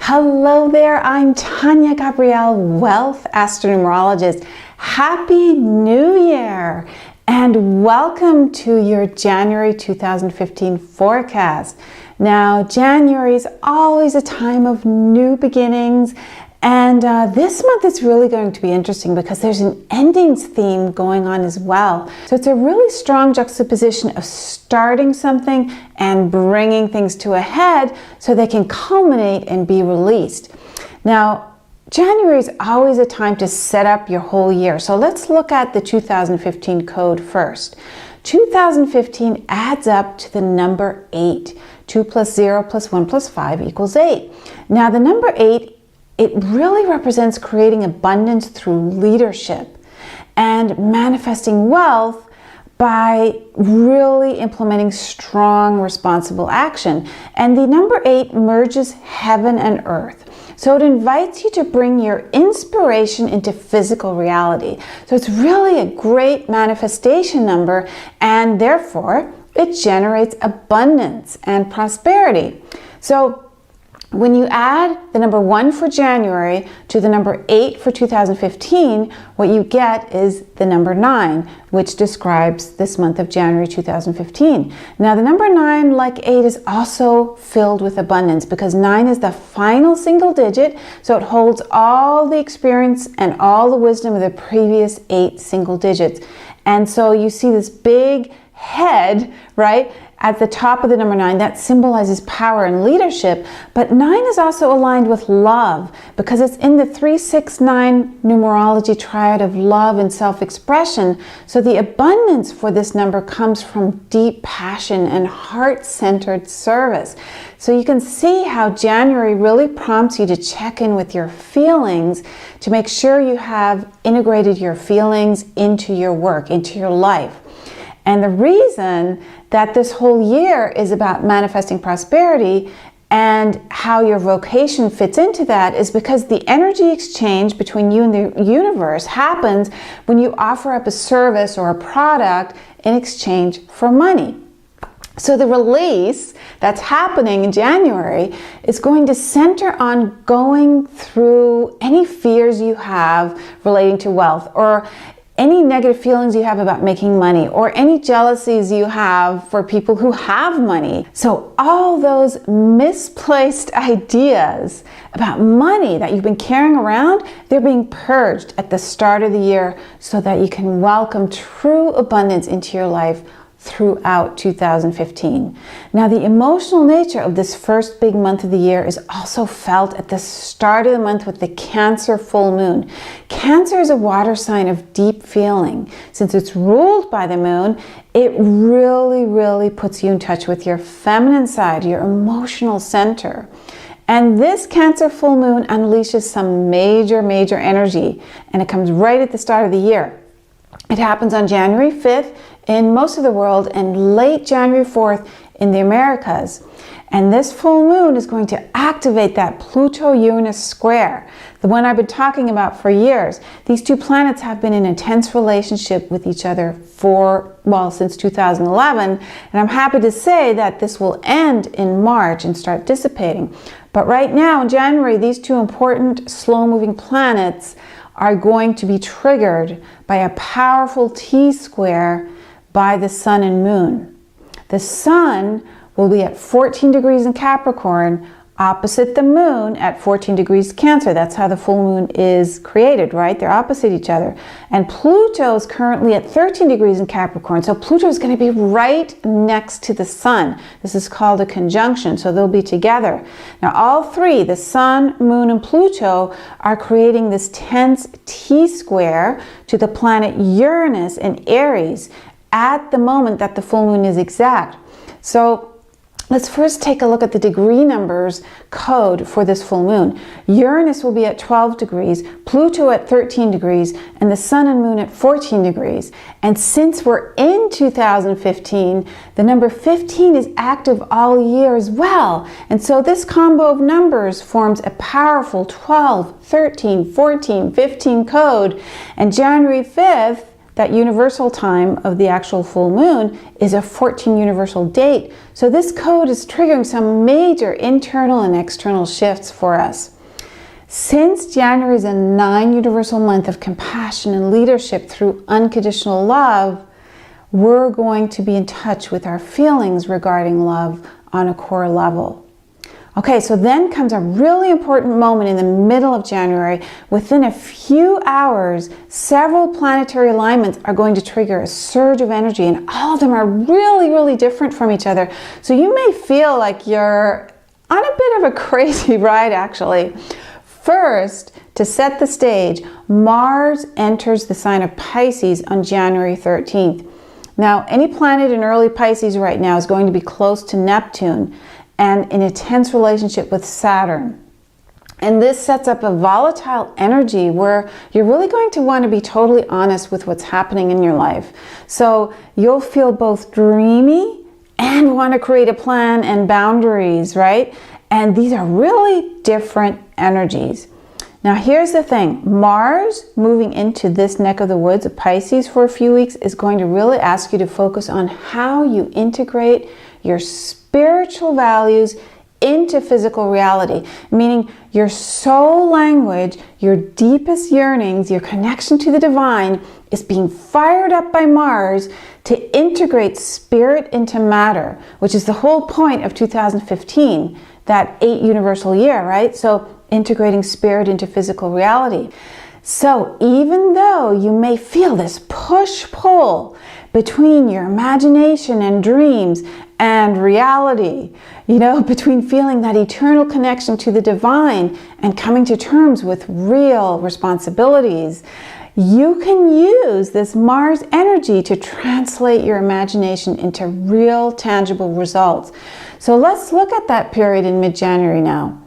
Hello there, I'm Tania Gabrielle, Wealth Astronumerologist. Happy New Year and welcome to your January 2015 forecast. Now, January is always a time of new beginnings, and this month is really going to be interesting because there's an endings theme going on as well. So it's a really strong juxtaposition of starting something and bringing things to a head so they can culminate and be released. Now, January is always a time to set up your whole year. So let's look at the 2015 code first. 2015 adds up to the number 8. 2 plus 0 plus 1 plus 5 equals 8. Now the number 8, it really represents creating abundance through leadership and manifesting wealth by really implementing strong, responsible action. And the number 8 merges heaven and earth. So it invites you to bring your inspiration into physical reality. So it's really a great manifestation number, and therefore it generates abundance and prosperity. So when you add the number 1 for January to the number 8 for 2015, what you get is the number 9, which describes this month of January 2015. Now the number 9, like 8, is also filled with abundance because 9 is the final single digit, so it holds all the experience and all the wisdom of the previous 8 single digits. And so you see this big head, right, at the top of the number 9, that symbolizes power and leadership. But 9 is also aligned with love because it's in the 3-6-9 numerology triad of love and self-expression. So the abundance for this number comes from deep passion and heart-centered service. So you can see how January really prompts you to check in with your feelings to make sure you have integrated your feelings into your work, into your life. And the reason that this whole year is about manifesting prosperity and how your vocation fits into that is because the energy exchange between you and the universe happens when you offer up a service or a product in exchange for money. So the release that's happening in January is going to center on going through any fears you have relating to wealth, or any negative feelings you have about making money, or any jealousies you have for people who have money. So all those misplaced ideas about money that you've been carrying around, they're being purged at the start of the year so that you can welcome true abundance into your life throughout 2015. Now, the emotional nature of this first big month of the year is also felt at the start of the month with the Cancer full moon. Cancer is a water sign of deep feeling. Since it's ruled by the moon, it really puts you in touch with your feminine side, your emotional center. And this Cancer full moon unleashes some major energy, and it comes right at the start of the year. It happens on January 5th in most of the world and late January 4th in the Americas. And this full moon is going to activate that Pluto-Uranus square, the one I've been talking about for years. These two planets have been in intense relationship with each other since 2011. And I'm happy to say that this will end in March and start dissipating. But right now in January, these two important slow-moving planets are going to be triggered by a powerful T-square by the Sun and Moon. The Sun will be at 14 degrees in Capricorn, opposite the Moon at 14 degrees Cancer. That's how the full moon is created, right? They're opposite each other. And Pluto is currently at 13 degrees in Capricorn. So Pluto is going to be right next to the Sun. This is called a conjunction, so they'll be together. Now all three, the Sun, Moon, and Pluto, are creating this tense T-square to the planet Uranus in Aries at the moment that the full moon is exact. So let's first take a look at the degree numbers code for this full moon. Uranus will be at 12 degrees, Pluto at 13 degrees, and the Sun and Moon at 14 degrees. And since we're in 2015, the number 15 is active all year as well. And so this combo of numbers forms a powerful 12, 13, 14, 15 code. And January 5th that universal time of the actual full moon is a 14 universal date. So this code is triggering some major internal and external shifts for us. Since January is a 9 universal month of compassion and leadership through unconditional love, we're going to be in touch with our feelings regarding love on a core level. Okay, so then comes a really important moment in the middle of January. Within a few hours, several planetary alignments are going to trigger a surge of energy, and all of them are really, really different from each other. So you may feel like you're on a bit of a crazy ride, actually. First, to set the stage, Mars enters the sign of Pisces on January 13th. Now, any planet in early Pisces right now is going to be close to Neptune and in a tense relationship with Saturn. And this sets up a volatile energy where you're really going to want to be totally honest with what's happening in your life. So you'll feel both dreamy and want to create a plan and boundaries, right? And these are really different energies. Now here's the thing, Mars moving into this neck of the woods of Pisces for a few weeks is going to really ask you to focus on how you integrate your spiritual values into physical reality, meaning your soul language, your deepest yearnings, your connection to the divine is being fired up by Mars to integrate spirit into matter, which is the whole point of 2015, that 8 universal year, right? So integrating spirit into physical reality. So even though you may feel this push-pull between your imagination and dreams and reality, you know, between feeling that eternal connection to the divine and coming to terms with real responsibilities, you can use this Mars energy to translate your imagination into real tangible results. So let's look at that period in mid-January now.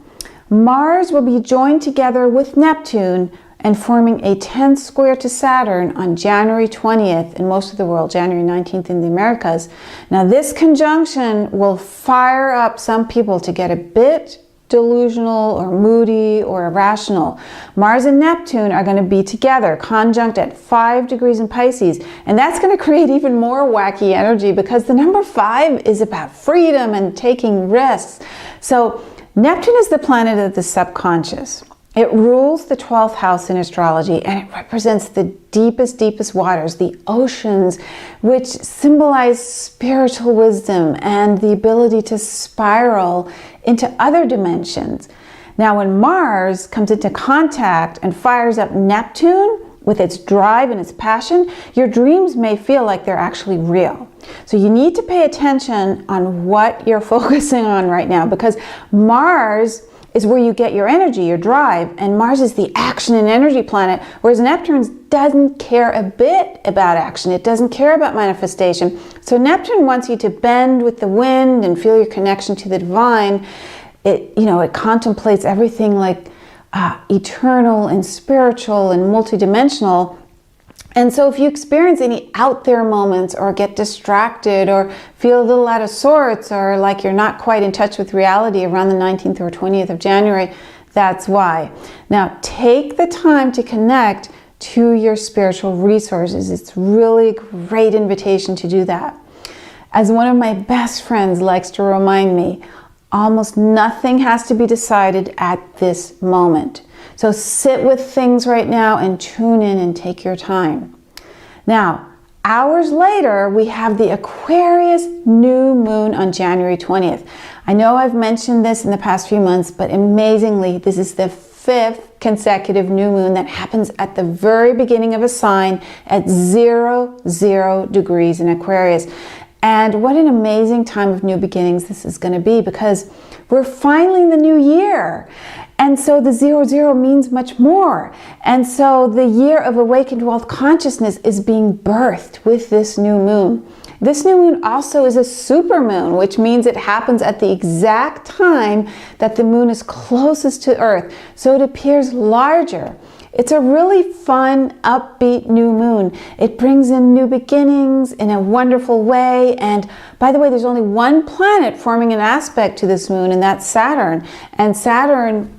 Mars will be joined together with Neptune and forming a 10 square to Saturn on January 20th in most of the world, January 19th in the Americas. Now this conjunction will fire up some people to get a bit delusional or moody or irrational. Mars and Neptune are going to be together, conjunct at 5 degrees in Pisces, and that's going to create even more wacky energy because the number 5 is about freedom and taking risks. So Neptune is the planet of the subconscious. It rules the 12th house in astrology, and it represents the deepest, deepest waters, the oceans, which symbolize spiritual wisdom and the ability to spiral into other dimensions. Now, when Mars comes into contact and fires up Neptune with its drive and its passion, your dreams may feel like they're actually real. So you need to pay attention on what you're focusing on right now, because Mars is where you get your energy, your drive, and Mars is the action and energy planet, whereas Neptune doesn't care a bit about action. It doesn't care about manifestation. So Neptune wants you to bend with the wind and feel your connection to the divine. It contemplates everything like eternal and spiritual and multidimensional. And so if you experience any out there moments or get distracted or feel a little out of sorts or like you're not quite in touch with reality around the 19th or 20th of January, that's why. Now take the time to connect to your spiritual resources. It's really a great invitation to do that. As one of my best friends likes to remind me, almost nothing has to be decided at this moment. So sit with things right now and tune in and take your time. Now, hours later, we have the Aquarius new moon on January 20th. I know I've mentioned this in the past few months, but amazingly, this is the 5th consecutive new moon that happens at the very beginning of a sign at 0 degrees in Aquarius. And what an amazing time of new beginnings this is going to be, because we're finally in the new year. And so the 00 means much more. And so the year of awakened wealth consciousness is being birthed with this new moon. This new moon also is a super moon, which means it happens at the exact time that the moon is closest to Earth. So it appears larger. It's a really fun, upbeat new moon. It brings in new beginnings in a wonderful way. And by the way, there's only one planet forming an aspect to this moon, and that's Saturn. And Saturn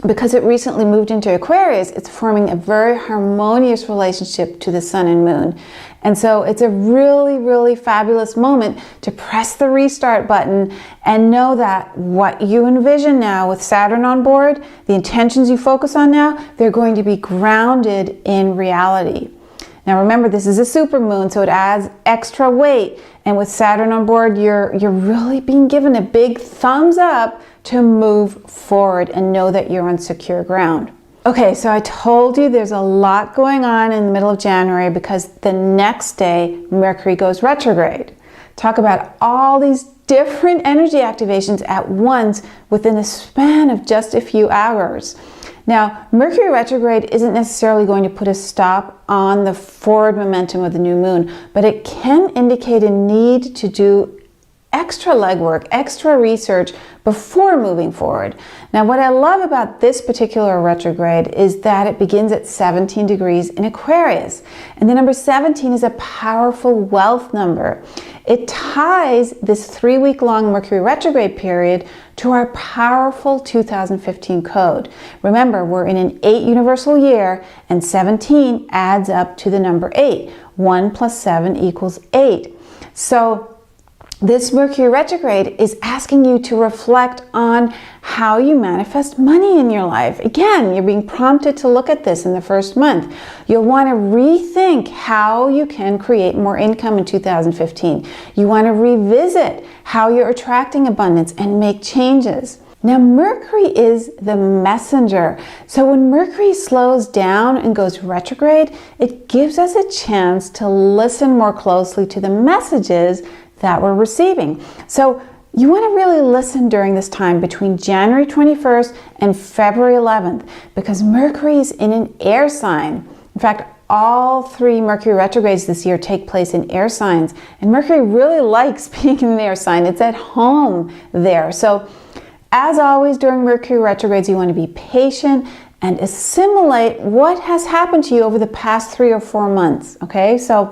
because it recently moved into Aquarius, it's forming a very harmonious relationship to the sun and moon. And so it's a really, really fabulous moment to press the restart button and know that what you envision now with Saturn on board, the intentions you focus on now, they're going to be grounded in reality. Now remember, this is a supermoon, so it adds extra weight. And with Saturn on board, you're really being given a big thumbs up to move forward and know that you're on secure ground. Okay, so I told you there's a lot going on in the middle of January because the next day Mercury goes retrograde. Talk about all these different energy activations at once within a span of just a few hours. Now, Mercury retrograde isn't necessarily going to put a stop on the forward momentum of the new moon, but it can indicate a need to do extra legwork, extra research before moving forward. Now, what I love about this particular retrograde is that it begins at 17 degrees in Aquarius. And the number 17 is a powerful wealth number. It ties this 3-week-long Mercury retrograde period to our powerful 2015 code. Remember, we're in an 8 universal year, and 17 adds up to the number 8. 1 plus 7 equals 8. So this Mercury retrograde is asking you to reflect on how you manifest money in your life. Again, you're being prompted to look at this in the first month. You'll want to rethink how you can create more income in 2015. You want to revisit how you're attracting abundance and make changes. Now, Mercury is the messenger. So when Mercury slows down and goes retrograde, it gives us a chance to listen more closely to the messages that we're receiving. So you want to really listen during this time between January 21st and February 11th because Mercury is in an air sign. In fact, all 3 Mercury retrogrades this year take place in air signs, and Mercury really likes being in an air sign. It's at home there. So as always during Mercury retrogrades, you want to be patient and assimilate what has happened to you over the past 3 or 4 months. Okay, so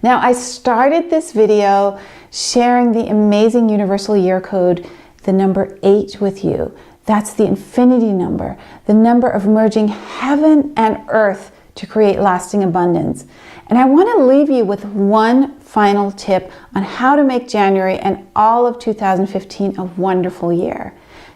now, I started this video sharing the amazing universal year code, the number 8, with you. That's the infinity number, the number of merging heaven and earth to create lasting abundance. And I want to leave you with one final tip on how to make January and all of 2015 a wonderful year.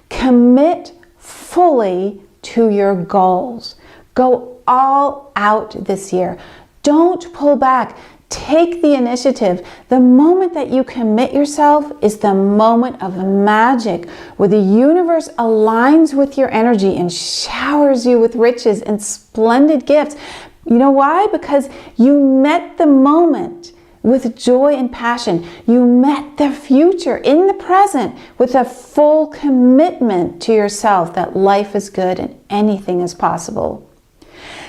Commit fully to your goals. Go all out this year. Don't pull back. Take the initiative. The moment that you commit yourself is the moment of magic, where the universe aligns with your energy and showers you with riches and splendid gifts. You know why? Because you met the moment with joy and passion. You met the future in the present with a full commitment to yourself that life is good and anything is possible.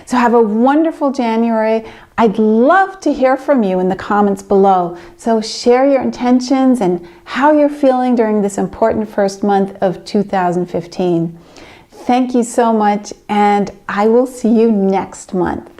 So have a wonderful January. I'd love to hear from you in the comments below. So share your intentions and how you're feeling during this important first month of 2015. Thank you so much, and I will see you next month.